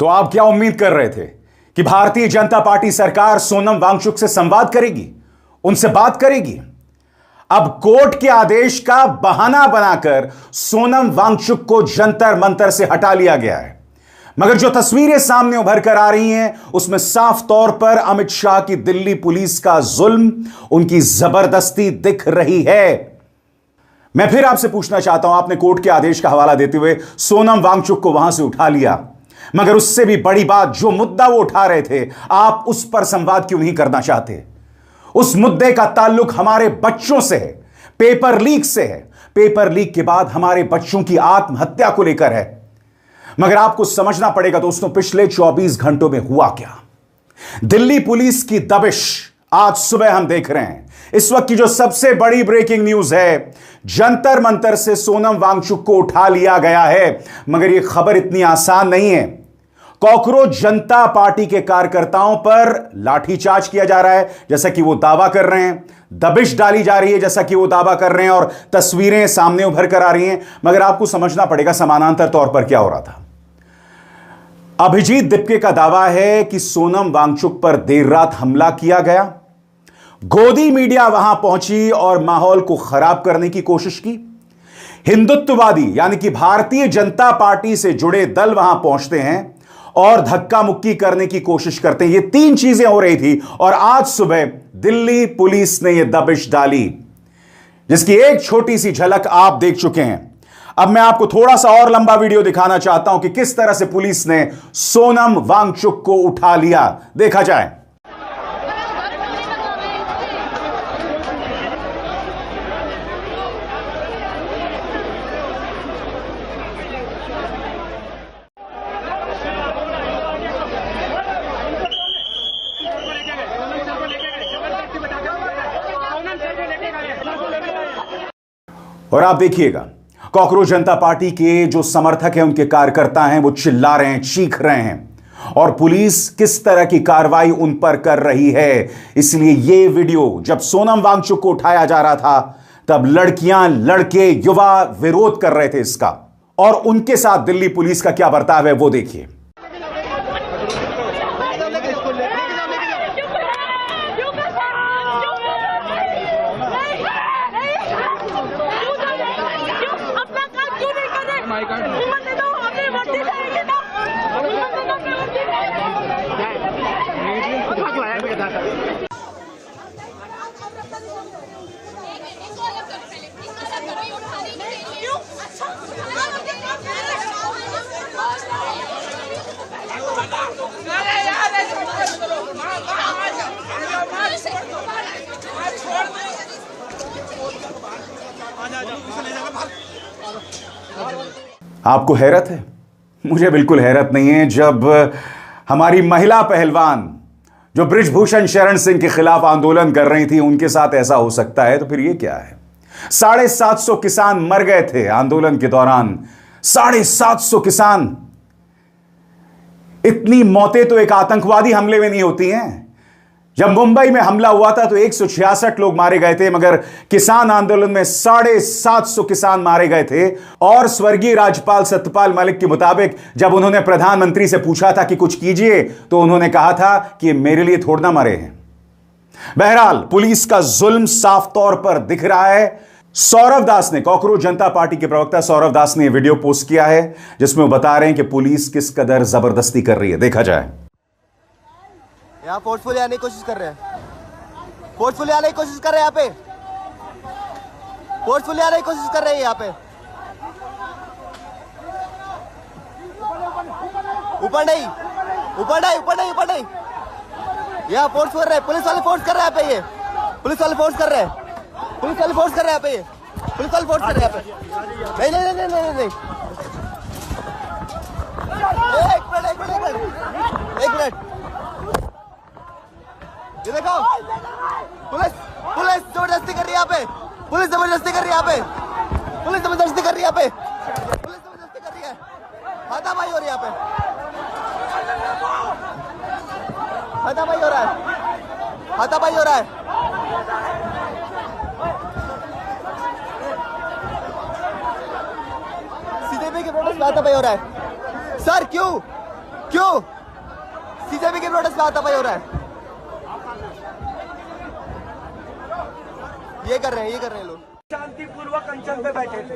तो आप क्या उम्मीद कर रहे थे कि भारतीय जनता पार्टी सरकार सोनम वांगचुक से संवाद करेगी, उनसे बात करेगी? अब कोर्ट के आदेश का बहाना बनाकर सोनम वांगचुक को जंतर मंतर से हटा लिया गया है। मगर जो तस्वीरें सामने उभर कर आ रही हैं उसमें साफ तौर पर अमित शाह की दिल्ली पुलिस का जुल्म, उनकी जबरदस्ती दिख रही है। मैं फिर आपसे पूछना चाहता हूं, आपने कोर्ट के आदेश का हवाला देते हुए सोनम वांगचुक को वहां से उठा लिया, मगर उससे भी बड़ी बात, जो मुद्दा वो उठा रहे थे, आप उस पर संवाद क्यों नहीं करना चाहते? उस मुद्दे का ताल्लुक हमारे बच्चों से है, पेपर लीक से है। पेपर लीक के बाद हमारे बच्चों की आत्महत्या को लेकर है। मगर आपको समझना पड़ेगा दोस्तों, पिछले 24 घंटों में हुआ क्या। दिल्ली पुलिस की दबिश आज सुबह हम देख रहे हैं। इस वक्त की जो सबसे बड़ी ब्रेकिंग न्यूज है, जंतर मंतर से सोनम वांगचुक को उठा लिया गया है। मगर यह खबर इतनी आसान नहीं है। कॉकरोच जनता पार्टी के कार्यकर्ताओं पर लाठीचार्ज किया जा रहा है जैसा कि वो दावा कर रहे हैं, दबिश डाली जा रही है जैसा कि वो दावा कर रहे हैं, और तस्वीरें सामने उभर कर आ रही हैं। मगर आपको समझना पड़ेगा समानांतर तौर पर क्या हो रहा था। अभिजीत दिप्के का दावा है कि सोनम वांगचुक पर देर रात हमला किया गया, गोदी मीडिया वहां पहुंची और माहौल को खराब करने की कोशिश की। हिंदुत्ववादी यानी कि भारतीय जनता पार्टी से जुड़े दल वहां पहुंचते हैं और धक्का मुक्की करने की कोशिश करते हैं। ये तीन चीजें हो रही थी और आज सुबह दिल्ली पुलिस ने यह दबिश डाली, जिसकी एक छोटी सी झलक आप देख चुके हैं। अब मैं आपको थोड़ा सा और लंबा वीडियो दिखाना चाहता हूं कि किस तरह से पुलिस ने सोनम वांगचुक को उठा लिया। देखा जाए। और आप देखिएगा, कॉकरोच जनता पार्टी के जो समर्थक हैं, उनके कार्यकर्ता हैं, वो चिल्ला रहे हैं, चीख रहे हैं, और पुलिस किस तरह की कार्रवाई उन पर कर रही है। इसलिए ये वीडियो जब सोनम वांगचुक को उठाया जा रहा था, तब लड़कियां, लड़के, युवा विरोध कर रहे थे इसका, और उनके साथ दिल्ली पुलिस का क्या बर्ताव है वो देखिए। आपको हैरत है? मुझे बिल्कुल हैरत नहीं है। जब हमारी महिला पहलवान जो बृजभूषण शरण सिंह के खिलाफ आंदोलन कर रही थी, उनके साथ ऐसा हो सकता है, तो फिर ये क्या है। 750 किसान मर गए थे आंदोलन के दौरान। 750 किसान। इतनी मौतें तो एक आतंकवादी हमले में नहीं होती हैं। जब मुंबई में हमला हुआ था तो 166 लोग मारे गए थे, मगर किसान आंदोलन में 750 किसान मारे गए थे। और स्वर्गीय राज्यपाल सत्यपाल मलिक के मुताबिक जब उन्होंने प्रधानमंत्री से पूछा था कि कुछ कीजिए, तो उन्होंने कहा था कि मेरे लिए थोड़ा ना मरे हैं। बहरहाल, पुलिस का जुल्म साफ तौर पर दिख रहा है। सौरव दास ने, कॉकरोच जनता पार्टी के प्रवक्ता सौरव दास ने वीडियो पोस्ट किया है जिसमें वो बता रहे हैं कि पुलिस किस कदर जबरदस्ती कर रही है। देखा जाए। यहाँ फोर्सफुली आने की कोशिश कर रहे हैं, फोर्सफुली आने की कोशिश कर रहे हैं, यहाँ पे फोर्सफुली आने की कोशिश कर रहे हैं। यहाँ पे ऊपर नहीं, ऊपर नहीं, ऊपर नहीं, ऊपर नहीं। यहाँ फोर्स कर रहे हैं, पुलिस वाले फोर्स कर रहे हैं यहाँ पे। ये पुलिस वाले फोर्स कर रहे हैं, पुलिस वाले फोर्स कर रहे हैं यहाँ पे। ये पुलिस वाले फोर्स कर रहे हैं यहाँ पे। नहीं नहीं नहीं नहीं नहीं, एक मिनट, एक मिनट, एक मिनट। ये देखो, पुलिस पुलिस जबरदस्ती कर रही है यहाँ पे, पुलिस जबरदस्ती कर रही है यहाँ पे, पुलिस जबरदस्ती कर रही है यहाँ पे, पुलिस जबरदस्ती कर रही है। हाथापाई हो रही है यहाँ पे, हाथापाई हो रहा है, हाथापाई हो रहा है। सीजेपी के प्रोटेस्ट में हाथापाई हो रहा है। सर क्यों क्यों सीजेपी के प्रोटेस्ट पे हाथापाई हो रहा है? ये कर रहे हैं लोग। शांतिपूर्वक अनशन पे बैठे थे।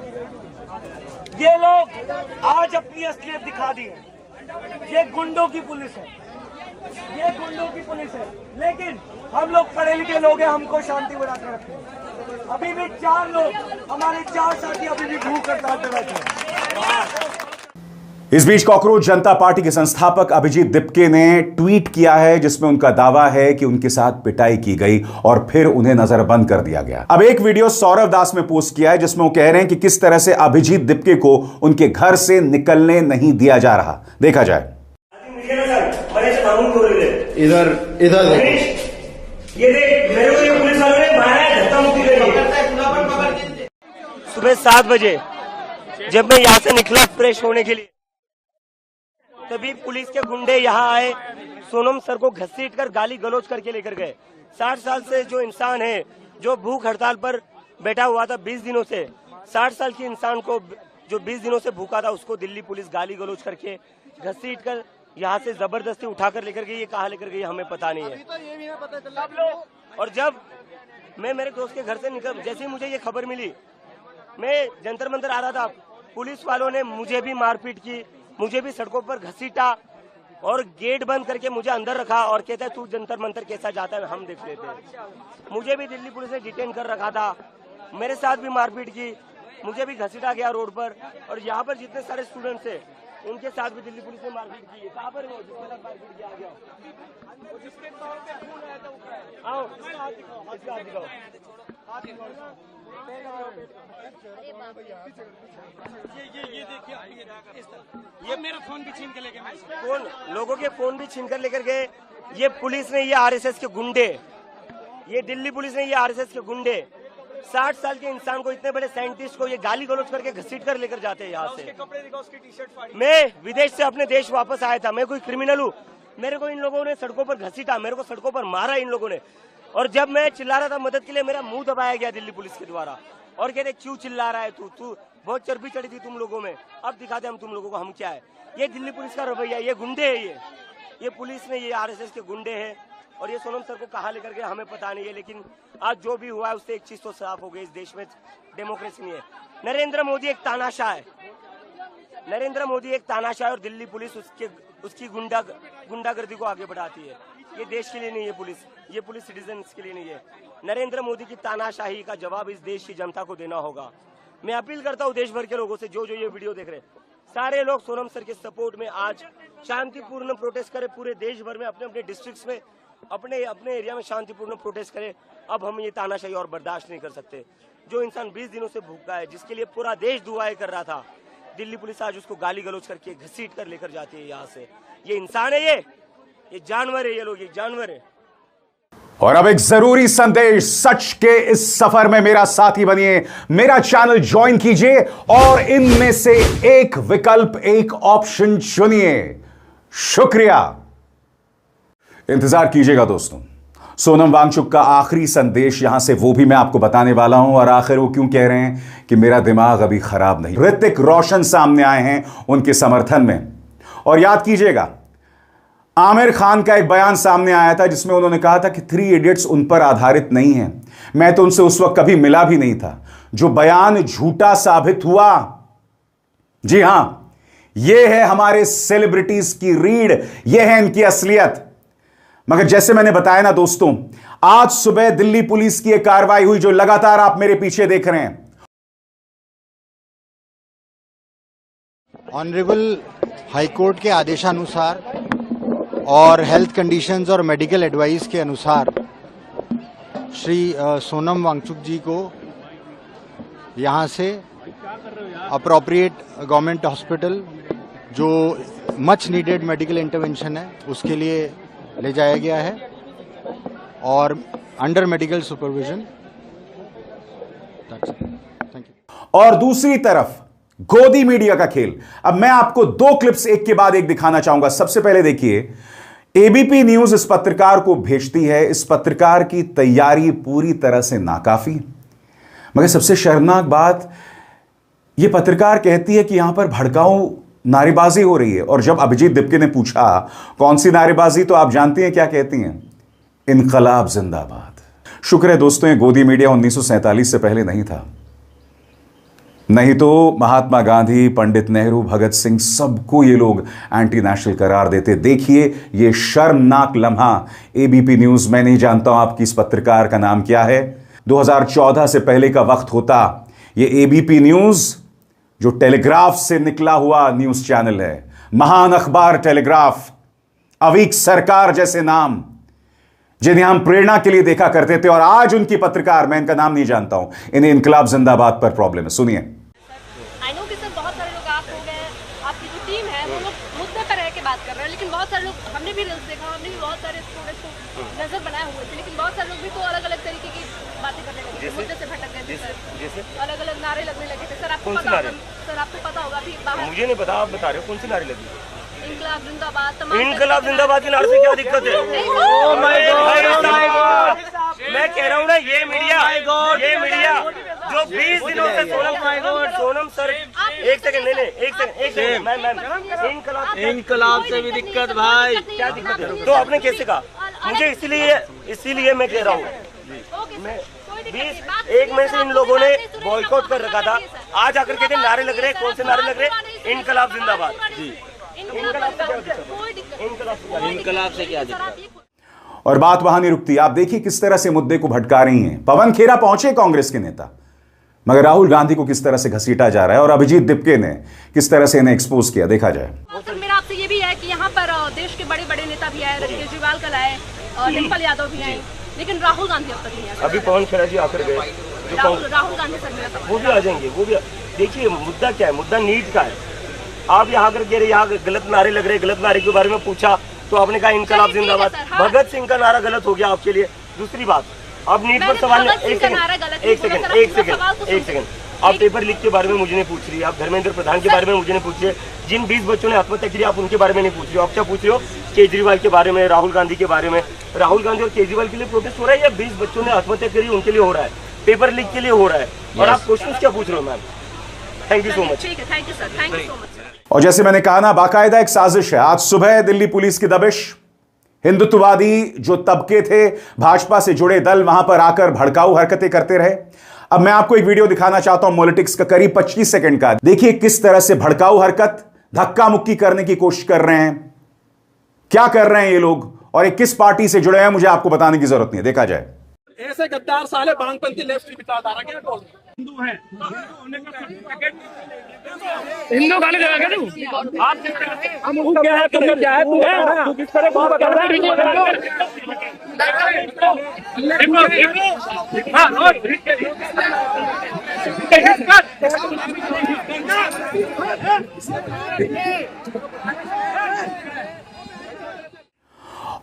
ये लोग आज अपनी असलियत दिखा दी है। ये गुंडों की पुलिस है, ये गुंडों की पुलिस है। लेकिन हम लोग पढ़े लिखे लोग हैं, हमको शांति बनाकर रखते हैं। अभी भी 4 लोग, हमारे 4 साथी अभी भी भूख हड़ताल पे बैठे हैं। इस बीच कॉकरोच जनता पार्टी के संस्थापक अभिजीत दिपके ने ट्वीट किया है जिसमें उनका दावा है कि उनके साथ पिटाई की गई और फिर उन्हें नजरबंद कर दिया गया। अब एक वीडियो सौरव दास में पोस्ट किया है जिसमें वो कह रहे हैं कि किस तरह से अभिजीत दिपके को उनके घर से निकलने नहीं दिया जा रहा। देखा जाए। इधर इधर ये देख, मेरे को ये पुलिस वालों ने मारा है, धक्का मुक्की करी। सुबह 7 बजे जब मैं यहाँ से निकला फ्रेश होने के लिए, तभी पुलिस के गुंडे यहाँ आए, सोनम सर को घसीट कर गाली गलौज करके लेकर गए। 60 साल से जो इंसान है, जो भूख हड़ताल पर बैठा हुआ था 20 दिनों से, 60 साल के इंसान को जो 20 दिनों से भूखा था उसको दिल्ली पुलिस गाली गलौज करके घसीट कर यहाँ से जबरदस्ती उठाकर लेकर गई। ये कहाँ लेकर गई हमें पता नहीं है। तो ये भी ना पता चला। और जब मैं मेरे दोस्त के घर से निकल, जैसे ही मुझे ये खबर मिली, मैं जंतर मंतर आ रहा था, पुलिस वालों ने मुझे भी मारपीट की, मुझे भी सड़कों पर घसीटा और गेट बंद करके मुझे अंदर रखा और कहता है तू जंतर मंतर कैसा जाता है हम देख लेते हैं। मुझे भी दिल्ली पुलिस ने डिटेन कर रखा था, मेरे साथ भी मारपीट की, मुझे भी घसीटा गया रोड पर। और यहाँ पर जितने सारे स्टूडेंट्स हैं उनके साथ भी दिल्ली पुलिस ने मारपीट की है। कहाँ पर वो जिसके साथ मारपीट किया गया, जिसके पाँव पे खून आया था वो आओ, हाथ दिखाओ। ये मेरा फोन भी छीन के ले गए, फोन, लोगों के फोन भी छीन कर लेकर गए। ये पुलिस ने, ये आरएसएस के गुंडे, ये दिल्ली पुलिस ने, ये आरएसएस के गुंडे 60 साल के इंसान को, इतने बड़े साइंटिस्ट को ये गाली गलौज करके घसीट कर लेकर जाते हैं यहाँ से। कपड़े दिखाओ, उसकी टी-शर्ट फाड़ी। मैं विदेश से अपने देश वापस आया था, मैं कोई क्रिमिनल हूँ? मेरे को इन लोगों ने सड़कों पर घसीटा, मेरे को सड़कों पर मारा इन लोगों ने। और जब मैं चिल्ला रहा था मदद के लिए, मेरा मुंह दबाया गया दिल्ली पुलिस के द्वारा और कहते क्यों चिल्ला रहा है तू बहुत चर्बी चढ़ी थी तुम लोगों में, अब दिखाते हम तुम लोगों को हम क्या है। ये दिल्ली पुलिस का रवैया, ये गुंडे है, ये पुलिस ने, ये आरएसएस के गुंडे हैं। और ये सोनम सर को कहाँ लेकर गए हमें पता नहीं है, लेकिन आज जो भी हुआ है उससे एक चीज तो साफ हो गई, इस देश में डेमोक्रेसी नहीं है। नरेंद्र मोदी एक तानाशाह है, नरेंद्र मोदी एक तानाशाह है और दिल्ली पुलिस उसकी गुंडागर्दी को आगे बढ़ाती है। ये देश के लिए नहीं है पुलिस, ये पुलिस सिटीजन्स के लिए नहीं है। नरेंद्र मोदी की तानाशाही का जवाब इस देश की जनता को देना होगा। मैं अपील करता हूँ देश भर के लोगों से, जो ये वीडियो देख रहे हैं, सारे लोग सोनम सर के सपोर्ट में आज शांतिपूर्ण प्रोटेस्ट करें। पूरे देश भर में अपने अपने डिस्ट्रिक्ट्स में, अपने अपने एरिया में शांतिपूर्ण प्रोटेस्ट करें। अब हम ये तानाशाही और बर्दाश्त नहीं कर सकते। जो इंसान 20 दिनों से भूखा है, जिसके लिए पूरा देश दुआएं कर रहा था, दिल्ली पुलिस आज उसको गाली गलौज करके घसीट कर लेकर जाती है यहाँ से। ये इंसान है, ये जानवर है, ये लोग ये जानवर है। और अब एक जरूरी संदेश, सच के इस सफर में मेरा साथी बनिए, मेरा चैनल ज्वाइन कीजिए और इनमें से एक विकल्प, एक ऑप्शन चुनिए। शुक्रिया। इंतजार कीजिएगा दोस्तों, सोनम वांगचुक का आखिरी संदेश यहां से वो भी मैं आपको बताने वाला हूं। और आखिर वो क्यों कह रहे हैं कि मेरा दिमाग अभी खराब नहीं। ऋतिक रोशन सामने आए हैं उनके समर्थन में। और याद कीजिएगा, आमिर खान का एक बयान सामने आया था जिसमें उन्होंने कहा था कि 3 इडियट्स उन पर आधारित नहीं है। मैं तो उनसे उस वक्त कभी मिला भी नहीं था। जो बयान झूठा साबित हुआ, जी हां, यह है हमारे सेलिब्रिटीज की रीढ़, यह है इनकी असलियत। मगर जैसे मैंने बताया ना दोस्तों, आज सुबह दिल्ली पुलिस की एक कार्रवाई हुई जो लगातार आप मेरे पीछे देख रहे हैं। ऑनरेबल हाईकोर्ट के आदेशानुसार और हेल्थ कंडीशंस और मेडिकल एडवाइस के अनुसार श्री सोनम वांगचुक जी को यहाँ से अप्रोप्रिएट गवर्नमेंट हॉस्पिटल, जो मच नीडेड मेडिकल इंटरवेंशन है, उसके लिए ले जाया गया है और under medical supervision. Thank you. और दूसरी तरफ गोदी मीडिया का खेल। अब मैं आपको 2 क्लिप्स एक के बाद एक दिखाना चाहूंगा। सबसे पहले देखिए, एबीपी न्यूज इस पत्रकार को भेजती है। इस पत्रकार की तैयारी पूरी तरह से नाकाफी। मगर सबसे शर्मनाक बात, यह पत्रकार कहती है कि यहां पर भड़काऊ नारेबाजी हो रही है। और जब अभिजीत दिपके ने पूछा कौन सी नारेबाजी, तो आप जानती हैं क्या कहती हैं? इनकलाब जिंदाबाद। शुक्र है दोस्तों, ये गोदी मीडिया 1947 से पहले नहीं था, नहीं तो महात्मा गांधी, पंडित नेहरू, भगत सिंह, सबको ये लोग एंटी नेशनल करार देते। देखिए ये शर्मनाक लम्हा एबीपी न्यूज। मैं नहीं जानता हूं आपकी इस पत्रकार का नाम क्या है। 2014 से पहले का वक्त होता, ये एबीपी न्यूज जो टेलीग्राफ से निकला हुआ न्यूज चैनल है, महान अखबार टेलीग्राफ, अवीक सरकार जैसे नाम जिन्हें हम प्रेरणा के लिए देखा करते थे, और आज उनकी पत्रकार, मैं इनका नाम नहीं जानता हूं, इन्हें इनकलाब जिंदाबाद पर प्रॉब्लम है। सुनिए। आई नो कि सर बहुत सारे लोग आप हो गए, आपकी जो टीम है वो लोग मुद्दे पर रह के बात कर रहे हैं, लेकिन बहुत सारे लोग, हमने भी रील्स देखा, हमने भी बहुत सारे स्टूडेंट्स को नजर बनाए हुए थे, लेकिन बहुत सारे लोग भी तो अलग अलग तरीके की बातें करने लगे, मुद्दे से भटक गए थे सर, अलग अलग नारे लगने लगे थे। सर आपको पता होगा, सर आपको पता होगा अभी बाहर, मुझे नहीं पता, आप बता रहे हो कौन सी नारे लगी? इनकलाब जिंदाबाद, तमाम इनकलाब जिंदाबाद के नारे से क्या दिक्कत है? मैं कह रहा हूँ ना, ये मीडिया जो 20 दिनों से सोनम सर, एक सेकंड, एक सेकंड मैम, इनकलाब से भी दिक्कत भाई, क्या दिक्कत है? तो आपने कैसे कहा? मुझे इसीलिए मैं कह रहा हूँ, 1 महीने से इन लोगों ने बॉयकॉट कर रखा था, आज आकर कहते नारे लग रहे। कौन से नारे लग रहे? इनकलाब जिंदाबाद। जी, इनकलाब से क्या दिक्कत? और बात वहां नहीं रुकती। आप देखिए किस तरह से मुद्दे को भटका रही हैं। पवन खेरा पहुंचे कांग्रेस के नेता, मगर राहुल गांधी को किस तरह से घसीटा जा रहा है, और अभिजीत दिपके ने किस तरह से इन्हें एक्सपोज किया, देखा जाए। सर मेरा आपसे ये भी है कि यहाँ पर देश के बड़े बड़े नेता भी आए, केजरीवाल कल आए, डिम्पल यादव भी आए, लेकिन राहुल गांधी अब तक नहीं आए। अभी पवन खेरा जी आकर गए, राहुल गांधी सर मेरा, वो भी आ जाएंगे, वो भी। देखिए मुद्दा क्या है, मुद्दा नीट का है। आप यहाँ कर कह रहे यहाँ गलत नारे लग रहे, गलत नारे के बारे में पूछा तो आपने कहा इनकलाब जिंदाबाद। भगत सिंह का नारा गलत हो गया आपके लिए। दूसरी बात, अब नीट पर सवाल, एक सेकंड, आप पेपर लीक के बारे में मुझे नहीं पूछ रही, आप धर्मेंद्र प्रधान के बारे में मुझे नहीं पूछ रहे, जिन 20 बच्चों ने आत्महत्या की आप उनके बारे में नहीं पूछ रहे हो। आप क्या पूछ रहे हो? केजरीवाल के बारे में, राहुल गांधी के बारे में। राहुल गांधी और केजरीवाल के लिए प्रोटेस्ट हो रहा है या 20 बच्चों ने आत्महत्या करी उनके लिए हो रहा है? पेपर लीक के लिए हो रहा है, और आप क्वेश्चन क्या पूछ रहे हो ma'am? Thank you so much. Thank you sir, thank you so much. और जैसे मैंने कहा ना, बाकायदा एक साजिश है। आज सुबह दिल्ली पुलिस की दबिश, हिंदुत्ववादी जो तबके थे, भाजपा से जुड़े दल वहां पर आकर भड़काऊ हरकतें करते रहे। अब मैं आपको एक वीडियो दिखाना चाहता हूं पॉलिटिक्स का, करीब 25 सेकंड का। देखिए किस तरह से भड़काऊ हरकत, धक्का मुक्की करने की कोशिश कर रहे हैं। क्या कर रहे हैं ये लोग, और ये किस पार्टी से जुड़े हैं, मुझे आपको बताने की जरूरत नहीं है, देखा जाए। ऐसे गद्दार साले बांगपंथी लेफ्ट की विचारधारा के हिंदू हैं, हिंदू गाने लगा तू, आप क्या है, तुम क्या है, तू किस तरह बात कर रहा है?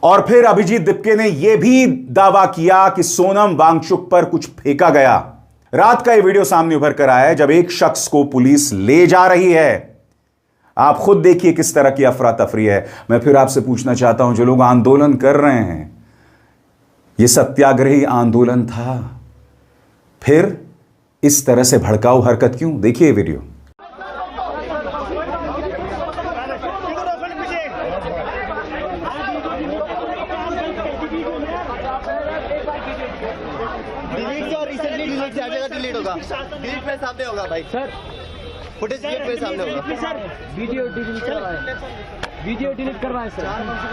और फिर अभिजीत दिपके ने यह भी दावा किया कि सोनम वांगचुक पर कुछ फेंका गया। रात का यह वीडियो सामने उभर कर आया है जब एक शख्स को पुलिस ले जा रही है। आप खुद देखिए किस तरह की अफरा तफरी है। मैं फिर आपसे पूछना चाहता हूं, जो लोग आंदोलन कर रहे हैं, यह सत्याग्रही आंदोलन था, फिर इस तरह से भड़काऊ हरकत क्यों? देखिए वीडियो। डिलीट पे सामने होगा भाई सर, फुटेज डिलीट पे सामने होगा सर, वीडियो डिलीट करवाएं, वीडियो डिलीट करवाएं सर।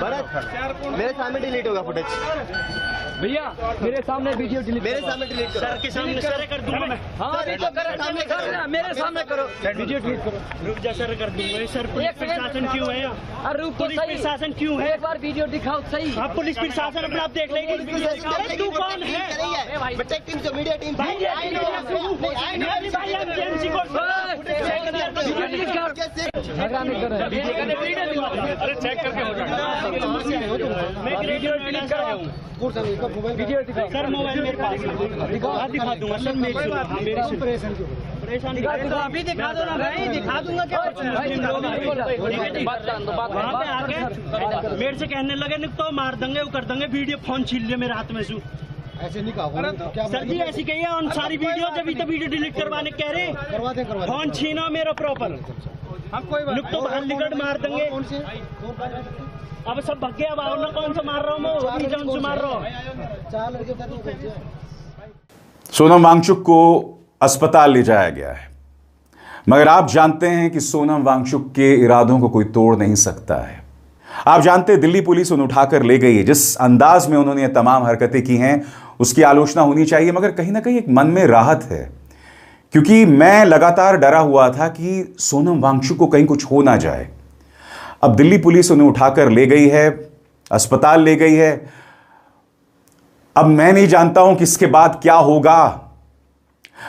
भरत मेरे सामने डिलीट होगा फुटेज, भैया मेरे सामने वीडियो डिलीट, मेरे सामने डिलीट करो, सर के सामने शेयर कर दूंगा मैं। हां तो करो, सामने करो, मेरे सामने करो, वीडियो डिलीट करो। रुक जा, शेयर कर दूंगा सर। पुलिस प्रशासन क्यों है? अरे रुक, पुलिस प्रशासन क्यों है? एक बार वीडियो दिखाओ सही। आप पुलिस प्रशासन अपने आप देख लेंगे। तू कौन है? बच्चे टीम से मीडिया टीम भाई, आई नो भाई, हम जेएमसी को अरे चेक करके हो जाएगा। मैं वीडियो डिलीट कर रहा हूं, वीडियो दिखाओ सर, मोबाइल मेरे पास है, दिखा दूंगा सर। मेरी परेशान अभी दिखा दो ना भाई, दिखा दूंगा। क्या वहाँ पे आके मेरे से कहने लगे नहीं तो मार देंगे, वो कर देंगे, वीडियो फोन छीन लिया मेरे हाथ में से। ऐसे नहीं कहा सर जी, ऐसी कही है। उन सारी वीडियो जब तो वीडियो डिलीट करवाने कह रहे, फोन छीना मेरा प्रॉपर। लुक तो बाहर निकट मार देंगे। अब सब भग गए, अब और ना कौन सा मार रहा हूँ मैं, वो भी जान से मार रहा हूँ। सोनम वांगचुक को अस्पताल ले जाया गया है, मगर आप जानते हैं कि सोनम वांगचुक के इरादों को कोई तोड़ नहीं सकता है। आप जानते हैं दिल्ली पुलिस उन्हें उठाकर ले गई है। जिस अंदाज में उन्होंने ये तमाम हरकतें की हैं उसकी आलोचना होनी चाहिए, मगर कहीं ना कहीं एक मन में राहत है, क्योंकि मैं लगातार डरा हुआ था कि सोनम वांगचुक को कहीं कुछ हो ना जाए। अब दिल्ली पुलिस उन्हें उठाकर ले गई है, अस्पताल ले गई है। अब मैं नहीं जानता हूं कि इसके बाद क्या होगा,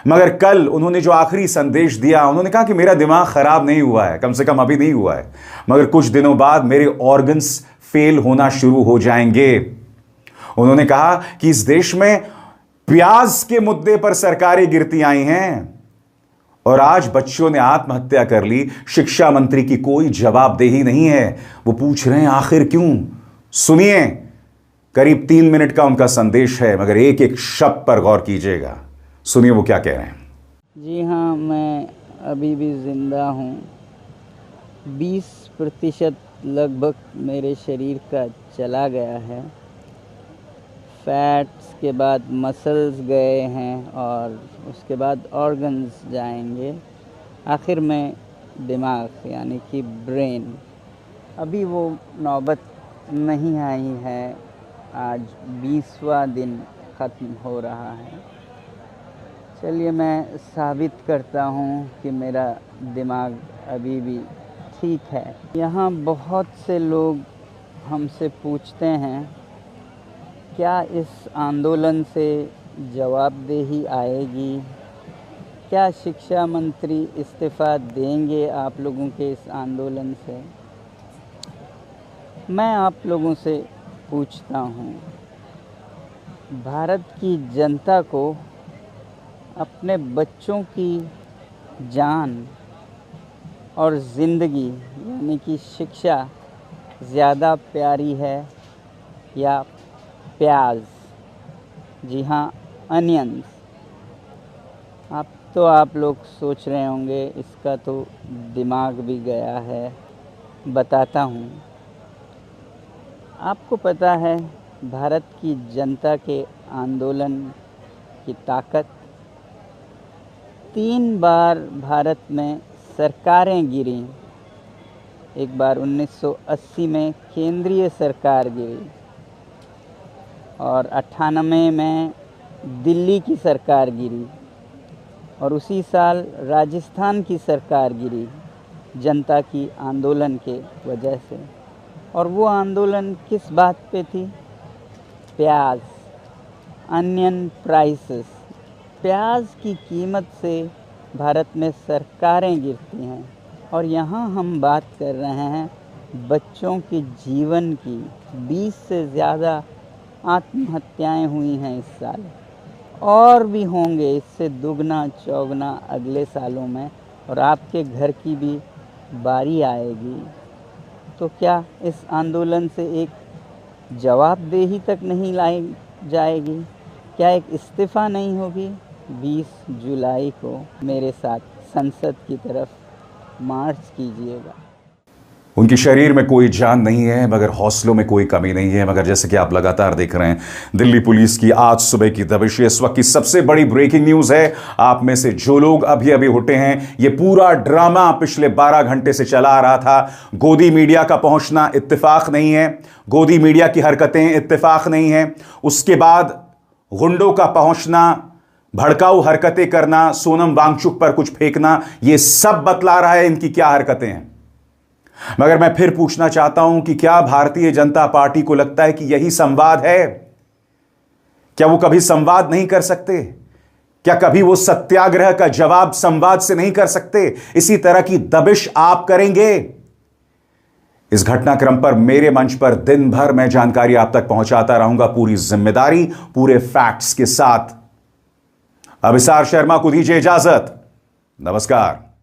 मगर कल उन्होंने जो आखिरी संदेश दिया, उन्होंने कहा कि मेरा दिमाग खराब नहीं हुआ है, कम से कम अभी नहीं हुआ है, मगर कुछ दिनों बाद मेरे ऑर्गन्स फेल होना शुरू हो जाएंगे। उन्होंने कहा कि इस देश में प्याज के मुद्दे पर सरकारें गिरती आई हैं और आज बच्चों ने आत्महत्या कर ली। शिक्षा मंत्री की कोई जवाबदेही नहीं है। वो पूछ रहे हैं आखिर क्यों। सुनिए, करीब 3 मिनट का उनका संदेश है, मगर एक एक शब्द पर गौर कीजिएगा। सुनिए वो क्या कह रहे हैं। जी हाँ, मैं अभी भी ज़िंदा हूँ। 20% लगभग मेरे शरीर का चला गया है। फैट्स के बाद मसल्स गए हैं और उसके बाद ऑर्गन्स जाएंगे, आखिर में दिमाग यानी कि ब्रेन। अभी वो नौबत नहीं आई है। आज 20वां दिन ख़त्म हो रहा है। चलिए मैं साबित करता हूँ कि मेरा दिमाग अभी भी ठीक है। यहाँ बहुत से लोग हमसे पूछते हैं क्या इस आंदोलन से जवाबदेही आएगी, क्या शिक्षा मंत्री इस्तीफ़ा देंगे आप लोगों के इस आंदोलन से। मैं आप लोगों से पूछता हूँ, भारत की जनता को अपने बच्चों की जान और ज़िंदगी यानी कि शिक्षा ज़्यादा प्यारी है या प्याज, जी हाँ अनियंस। आप लोग सोच रहे होंगे इसका तो दिमाग भी गया है। बताता हूँ। आपको पता है भारत की जनता के आंदोलन की ताकत। 3 बार भारत में सरकारें गिरी। एक बार 1980 में केंद्रीय सरकार गिरी और 98 में दिल्ली की सरकार गिरी और उसी साल राजस्थान की सरकार गिरी जनता की आंदोलन के वजह से। और वो आंदोलन किस बात पे थी? प्याज, अनियन प्राइसेस। प्याज की कीमत से भारत में सरकारें गिरती हैं और यहाँ हम बात कर रहे हैं बच्चों के जीवन की। 20 से ज़्यादा आत्महत्याएं हुई हैं इस साल और भी होंगे इससे दुगना चौगना अगले सालों में, और आपके घर की भी बारी आएगी। तो क्या इस आंदोलन से एक जवाबदेही तक नहीं लाई जाएगी? क्या एक इस्तीफ़ा नहीं होगी? 20 जुलाई को मेरे साथ संसद की तरफ मार्च कीजिएगा। उनके शरीर में कोई जान नहीं है मगर हौसलों में कोई कमी नहीं है। मगर जैसे कि आप लगातार देख रहे हैं, दिल्ली पुलिस की आज सुबह की दबिश इस वक्त की सबसे बड़ी ब्रेकिंग न्यूज़ है। आप में से जो लोग अभी अभी उठे हैं, ये पूरा ड्रामा पिछले 12 घंटे से चला आ रहा था। गोदी मीडिया का पहुंचना इत्तेफाक नहीं है, गोदी मीडिया की हरकतें इत्तेफाक नहीं है। उसके बाद गुंडों का पहुंचना, भड़काऊ हरकतें करना, सोनम वांगचुक पर कुछ फेंकना, यह सब बतला रहा है इनकी क्या हरकतें हैं। मगर मैं फिर पूछना चाहता हूं कि क्या भारतीय जनता पार्टी को लगता है कि यही संवाद है? क्या वो कभी संवाद नहीं कर सकते? क्या कभी वो सत्याग्रह का जवाब संवाद से नहीं कर सकते? इसी तरह की दबिश आप करेंगे? इस घटनाक्रम पर मेरे मंच पर दिन भर मैं जानकारी आप तक पहुंचाता रहूंगा, पूरी जिम्मेदारी, पूरे फैक्ट्स के साथ। अभिसार शर्मा को दीजिए इजाजत। नमस्कार।